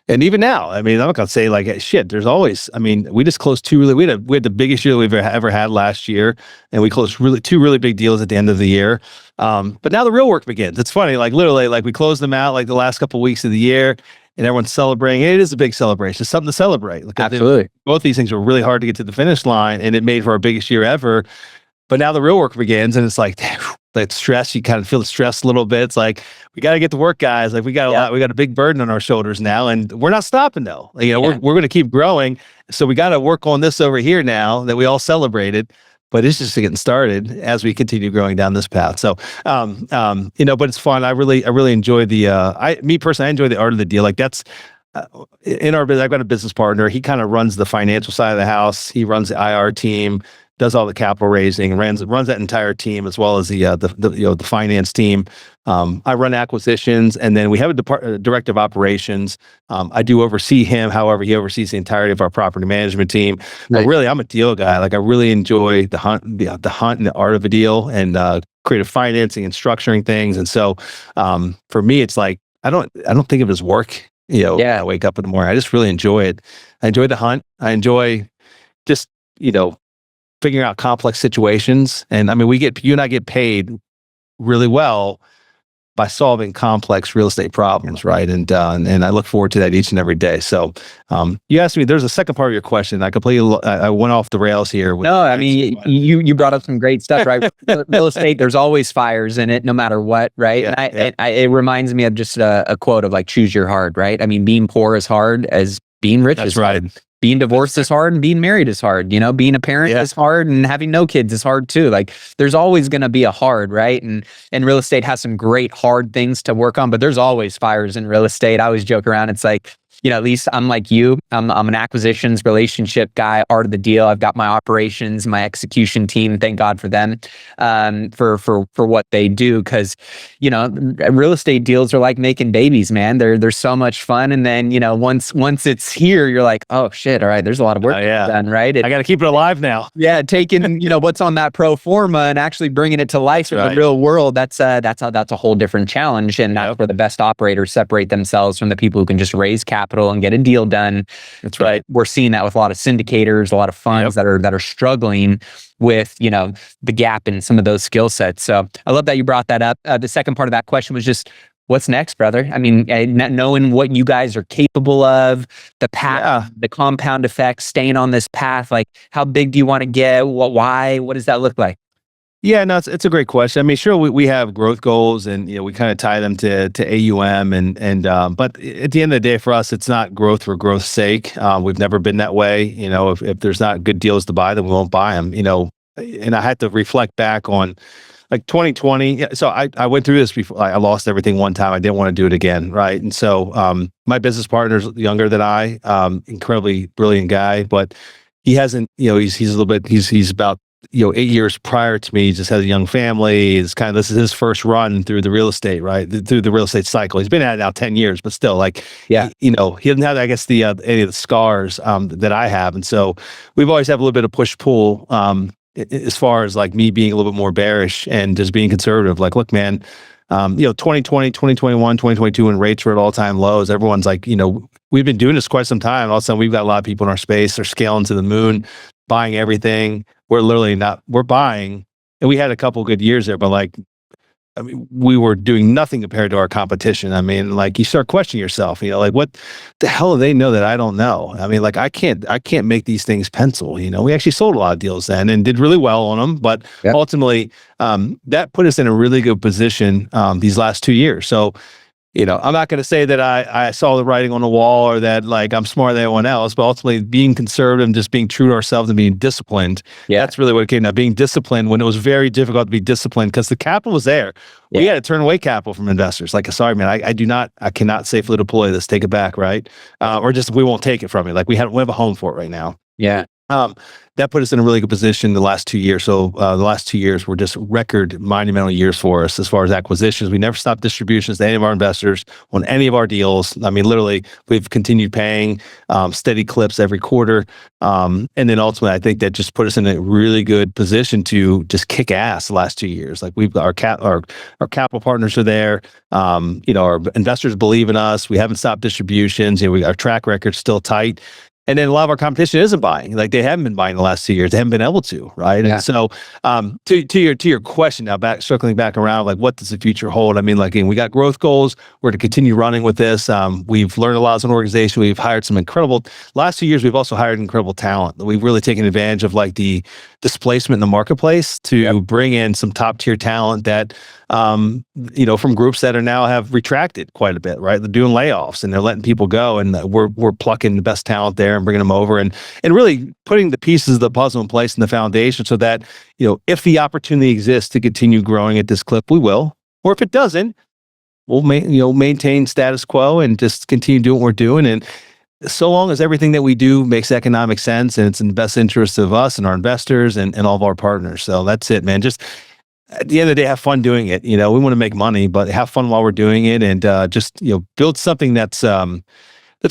even now, I mean, I'm not gonna say like shit. There's always, I mean, we just closed we had the biggest year that we've ever had last year, and we closed two really big deals at the end of the year. But now the real work begins. It's funny, like literally, like we closed them out like the last couple of weeks of the year, and everyone's celebrating. It is a big celebration. It's something to celebrate. Like, absolutely, both these things were really hard to get to the finish line, and it made for our biggest year ever. But now the real work begins, and it's like that stress. You kind of feel the stress a little bit. It's like we got to get to work, guys. Like we got a big burden on our shoulders now, and we're not stopping though. Like, we're going to keep growing. So we got to work on this over here now that we all celebrated. But it's just getting started as we continue growing down this path. So, but it's fun. I really enjoy me personally, I enjoy the art of the deal. Like that's. In our business, I've got a business partner. He kind of runs the financial side of the house. He runs the IR team, does all the capital raising, runs that entire team as well as the finance team. I run acquisitions, and then we have a director of operations. I do oversee him. However, he oversees the entirety of our property management team. But really, I'm a deal guy. Like I really enjoy the hunt and the art of a deal and creative financing and structuring things. And so, for me, it's like I don't think of it as work. I wake up in the morning. I just really enjoy it. I enjoy the hunt. I enjoy just, figuring out complex situations. And I mean, you and I get paid really well by solving complex real estate problems, right? And I look forward to that each and every day. So you asked me, there's a second part of your question. I went off the rails here. No, I mean, you brought up some great stuff, right? Real estate, there's always fires in it, no matter what, right? Yeah, and it reminds me of just a quote of like, choose your hard, right? I mean, being poor is hard as being rich is hard. Right. Being divorced is hard and being married is hard. Being a parent is hard and having no kids is hard too. Like there's always going to be a hard, right? And real estate has some great hard things to work on, but there's always fires in real estate. I always joke around. It's like, at least I'm like you. I'm an acquisitions relationship guy, art of the deal. I've got my operations, my execution team. Thank God for them, for what they do. Because real estate deals are like making babies, man. They're so much fun. And then once it's here, you're like, oh shit, all right. There's a lot of work done, right? I got to keep it alive now. Yeah, taking what's on that pro forma and actually bringing it to life in the real world. That's a whole different challenge, and that's where the best operators separate themselves from the people who can just raise capital capital and get a deal done. That's right. But we're seeing that with a lot of syndicators, a lot of funds that are struggling with, the gap in some of those skill sets. So I love that you brought that up. The second part of that question was just, what's next, brother? I mean, knowing what you guys are capable of, the path, the compound effect, staying on this path, like how big do you want to get? Why? What does that look like? Yeah, no, it's a great question. I mean, sure, we have growth goals, and we kind of tie them to AUM, but at the end of the day, for us, it's not growth for growth's sake. We've never been that way. If there's not good deals to buy, then we won't buy them. And I had to reflect back on like 2020. Yeah, so I went through this before. I lost everything one time. I didn't want to do it again, right? And so my business partner's younger than I, incredibly brilliant guy, but he hasn't. He's a little bit. He's about 8 years prior to me. He just has a young family. This is his first run through the real estate, right? Through the real estate cycle. He's been at it now 10 years, but still, he doesn't have, I guess, any of the scars that I have. And so we've always had a little bit of push-pull as far as like me being a little bit more bearish and just being conservative. Like, look, man, 2020, 2021, 2022, when rates were at all-time lows, everyone's like, we've been doing this quite some time. All of a sudden, we've got a lot of people in our space. They're scaling to the moon, buying everything. We're literally not, we're buying, and we had a couple good years there, but we were doing nothing compared to our competition. I mean, you start questioning yourself, what the hell do they know that I don't know? I mean, I can't make these things pencil. We actually sold a lot of deals then and did really well on them, but ultimately, that put us in a really good position these last 2 years. So, I'm not going to say that I saw the writing on the wall or that I'm smarter than anyone else, but ultimately being conservative and just being true to ourselves and being disciplined. That's really what it came down. Being disciplined when it was very difficult to be disciplined because the capital was there. We had to turn away capital from investors. Sorry, man, I cannot safely deploy this. Take it back, right? Or just we won't take it from you. We have a home for it right now. Yeah. That put us in a really good position the last 2 years. So the last 2 years were just record monumental years for us as far as acquisitions. We never stopped distributions to any of our investors on any of our deals. I mean, literally, we've continued paying steady clips every quarter. And then ultimately, I think that just put us in a really good position to just kick ass the last 2 years. We've got our capital partners are there. Our investors believe in us. We haven't stopped distributions. Our track record's still tight. And then a lot of our competition isn't buying. They haven't been buying the last 2 years. They haven't been able to, right? Yeah. And so, to your question now, circling back around, what does the future hold? I mean, we got growth goals. We're to continue running with this. We've learned a lot as an organization. We've hired some incredible. Last 2 years, we've also hired incredible talent. We've really taken advantage of the displacement in the marketplace to bring in some top tier talent that, from groups that are now have retracted quite a bit, right? They're doing layoffs and they're letting people go, and we're plucking the best talent there and bringing them over and really putting the pieces of the puzzle in place in the foundation so that, if the opportunity exists to continue growing at this clip, we will. Or if it doesn't, we'll maintain status quo and just continue doing what we're doing. And so long as everything that we do makes economic sense and it's in the best interest of us and our investors and all of our partners. So that's it, man. Just at the end of the day, have fun doing it. We want to make money, but have fun while we're doing it, and just build something that's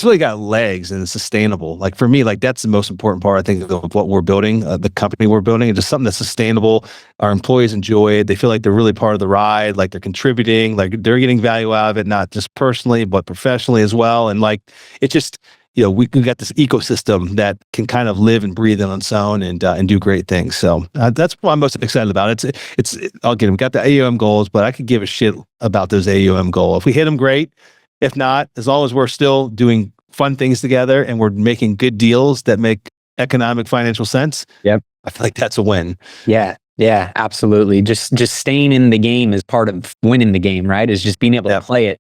really got legs and is sustainable. For me, that's the most important part, I think, of what we're building, the company we're building. It's just something that's sustainable. Our employees enjoy it. They feel like they're really part of the ride, they're contributing, they're getting value out of it, not just personally, but professionally as well. And it just, we've got this ecosystem that can kind of live and breathe on its own and do great things. So that's what I'm most excited about. Again, we got the AUM goals, but I could give a shit about those AUM goals. If we hit them, great. If not, as long as we're still doing fun things together and we're making good deals that make economic financial sense, I feel like that's a win. Yeah, absolutely. Just staying in the game is part of winning the game, right? Is just being able to play it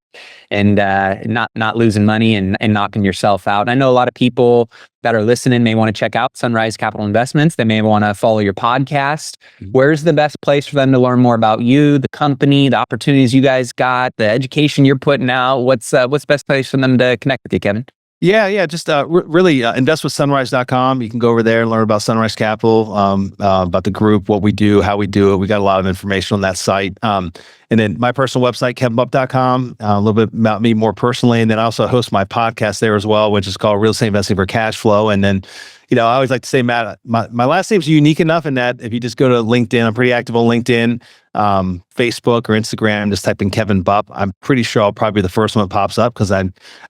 and not losing money and knocking yourself out. And I know a lot of people that are listening may want to check out Sunrise Capital Investments. They may want to follow your podcast. Where's the best place for them to learn more about you, the company, the opportunities you guys got, the education you're putting out? What's the best place for them to connect with you, Kevin? Yeah. Just really investwithsunrise.com. You can go over there and learn about Sunrise Capital, about the group, what we do, how we do it. We got a lot of information on that site. And then my personal website, kevinbupp.com, a little bit about me more personally. And then I also host my podcast there as well, which is called Real Estate Investing for Cash Flow. And then, I always like to say, Matt, my last name's unique enough in that if you just go to LinkedIn, I'm pretty active on LinkedIn. Facebook or Instagram, just type in Kevin Bupp. I'm pretty sure I'll probably be the first one that pops up because I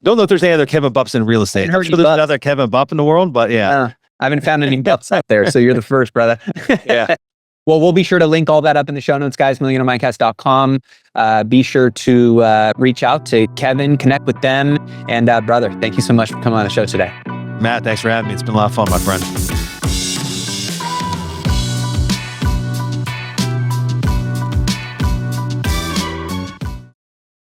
don't know if there's any other Kevin Bupps in real estate. I'm sure there's another Kevin Bupp in the world, but yeah. I haven't found any Bupps out there, so you're the first, brother. Yeah. Well, we'll be sure to link all that up in the show notes, guys, millionmindcast.com. Be sure to reach out to Kevin, connect with them. And brother, thank you so much for coming on the show today. Matt, thanks for having me. It's been a lot of fun, my friend.